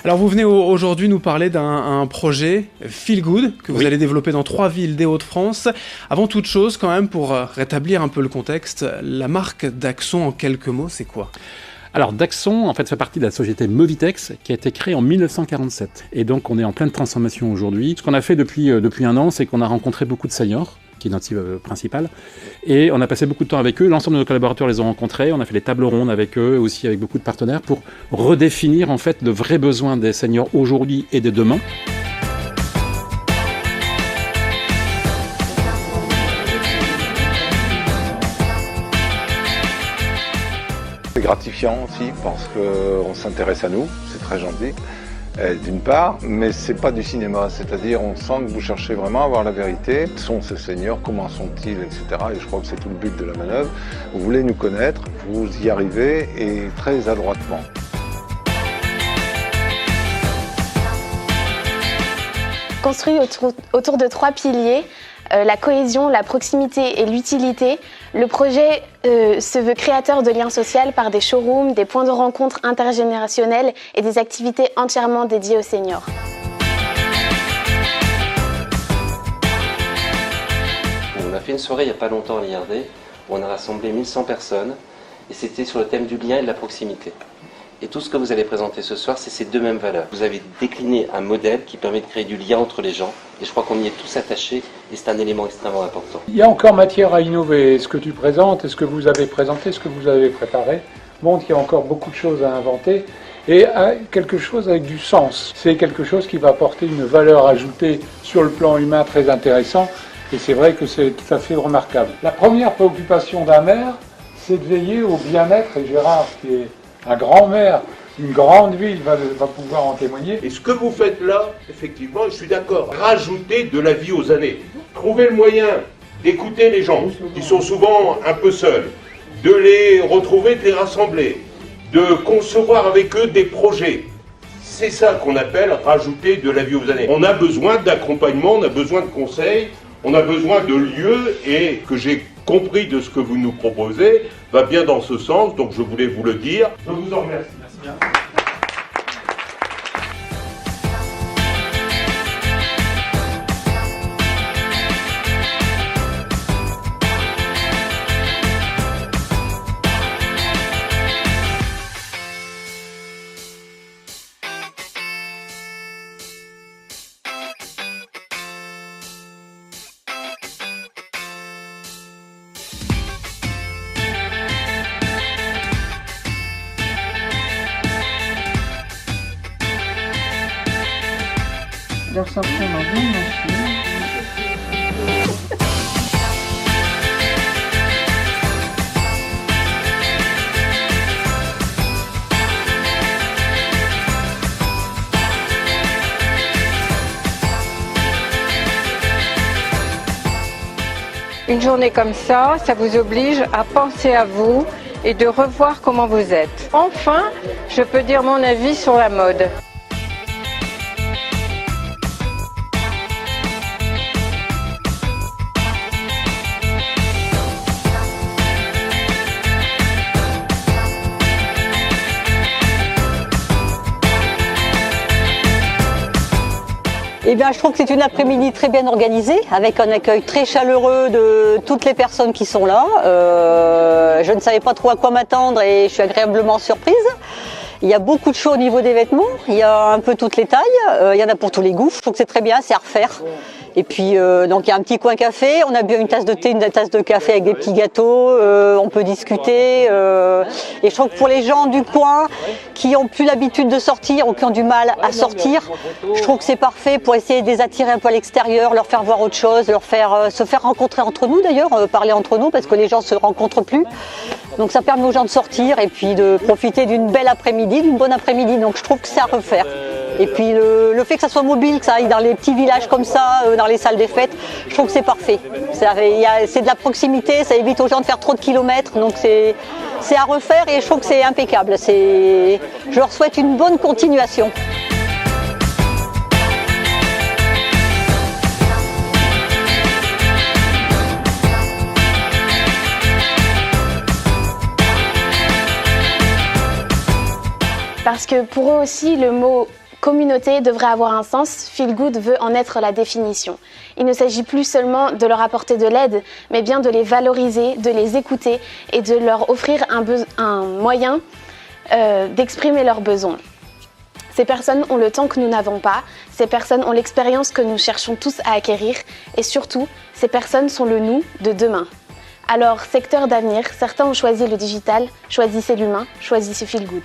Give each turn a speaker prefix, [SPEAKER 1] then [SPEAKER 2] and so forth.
[SPEAKER 1] Alors vous venez aujourd'hui nous parler d'un projet Feel Good que vous allez développer dans 3 villes des Hauts-de-France. Avant toute chose, quand même, pour rétablir un peu le contexte, la marque Daxon, en quelques mots, c'est quoi ?
[SPEAKER 2] Alors Daxon, en fait, fait partie de la société Movitex qui a été créée en 1947. Et donc on est en pleine transformation aujourd'hui. Ce qu'on a fait depuis 1 an, c'est qu'on a rencontré beaucoup de seniors, qui est notre cible principale. Et on a passé beaucoup de temps avec eux. L'ensemble de nos collaborateurs les ont rencontrés. On a fait des tables rondes avec eux, aussi avec beaucoup de partenaires, pour redéfinir en fait le vrai besoin des seniors aujourd'hui et de demain.
[SPEAKER 3] C'est gratifiant aussi parce qu'on s'intéresse à nous, c'est très gentil. D'une part, mais c'est pas du cinéma, c'est-à-dire on sent que vous cherchez vraiment à avoir la vérité. Qui sont ces seniors, comment sont-ils, etc. Et je crois que c'est tout le but de la manœuvre. Vous voulez nous connaître, vous y arrivez et très adroitement.
[SPEAKER 4] Construit autour de 3 piliers, la cohésion, la proximité et l'utilité, le projet se veut créateur de liens sociaux par des showrooms, des points de rencontre intergénérationnels et des activités entièrement dédiées aux seniors.
[SPEAKER 5] On a fait une soirée il n'y a pas longtemps à l'IRD où on a rassemblé 1100 personnes et c'était sur le thème du lien et de la proximité. Et tout ce que vous allez présenter ce soir, c'est ces 2 mêmes valeurs. Vous avez décliné un modèle qui permet de créer du lien entre les gens. Et je crois qu'on y est tous attachés et c'est un élément extrêmement important.
[SPEAKER 6] Il y a encore matière à innover. Ce que tu présentes, ce que vous avez présenté, ce que vous avez préparé, montre qu'il y a encore beaucoup de choses à inventer et quelque chose avec du sens. C'est quelque chose qui va apporter une valeur ajoutée sur le plan humain très intéressant. Et c'est vrai que c'est tout à fait remarquable. La première préoccupation d'un maire, c'est de veiller au bien-être, et Gérard, qui est un grand maire, une grande ville va pouvoir en témoigner.
[SPEAKER 7] Et ce que vous faites là, effectivement, je suis d'accord, rajouter de la vie aux années. Trouver le moyen d'écouter les gens qui sont souvent un peu seuls, de les retrouver, de les rassembler, de concevoir avec eux des projets. C'est ça qu'on appelle rajouter de la vie aux années. On a besoin d'accompagnement, on a besoin de conseils, on a besoin de lieux et que j'ai compris de ce que vous nous proposez va bien dans ce sens, donc je voulais vous le dire. Je vous en remercie. Merci bien.
[SPEAKER 8] Leur sortir dans une machine.
[SPEAKER 9] Une journée comme ça vous oblige à penser à vous et de revoir comment vous êtes. Enfin, je peux dire mon avis sur la mode.
[SPEAKER 10] Eh bien, je trouve que c'est une après-midi très bien organisée, avec un accueil très chaleureux de toutes les personnes qui sont là. Je ne savais pas trop à quoi m'attendre et je suis agréablement surprise. Il y a beaucoup de choix au niveau des vêtements, il y a un peu toutes les tailles, il y en a pour tous les goûts. Je trouve que c'est très bien, c'est à refaire. Et puis, donc il y a un petit coin café, on a bu une tasse de thé, une tasse de café avec des petits gâteaux, on peut discuter. Et je trouve que pour les gens du coin qui n'ont plus l'habitude de sortir ou qui ont du mal à sortir, je trouve que c'est parfait pour essayer de les attirer un peu à l'extérieur, leur faire voir autre chose, leur faire se faire rencontrer entre nous d'ailleurs, parler entre nous parce que les gens ne se rencontrent plus. Donc ça permet aux gens de sortir et puis de profiter d'une belle après-midi, d'une bonne après-midi. Donc je trouve que c'est à refaire. Et puis le fait que ça soit mobile, que ça aille dans les petits villages comme ça, dans les salles des fêtes, je trouve que c'est parfait. C'est de la proximité, ça évite aux gens de faire trop de kilomètres. Donc c'est à refaire et je trouve que c'est impeccable. Je leur souhaite une bonne continuation.
[SPEAKER 4] Parce que pour eux aussi, le mot communauté devrait avoir un sens. Feel Good veut en être la définition. Il ne s'agit plus seulement de leur apporter de l'aide, mais bien de les valoriser, de les écouter et de leur offrir un moyen d'exprimer leurs besoins. Ces personnes ont le temps que nous n'avons pas, ces personnes ont l'expérience que nous cherchons tous à acquérir et surtout, ces personnes sont le nous de demain. Alors, secteur d'avenir, certains ont choisi le digital, choisissez l'humain, choisissez Feel Good.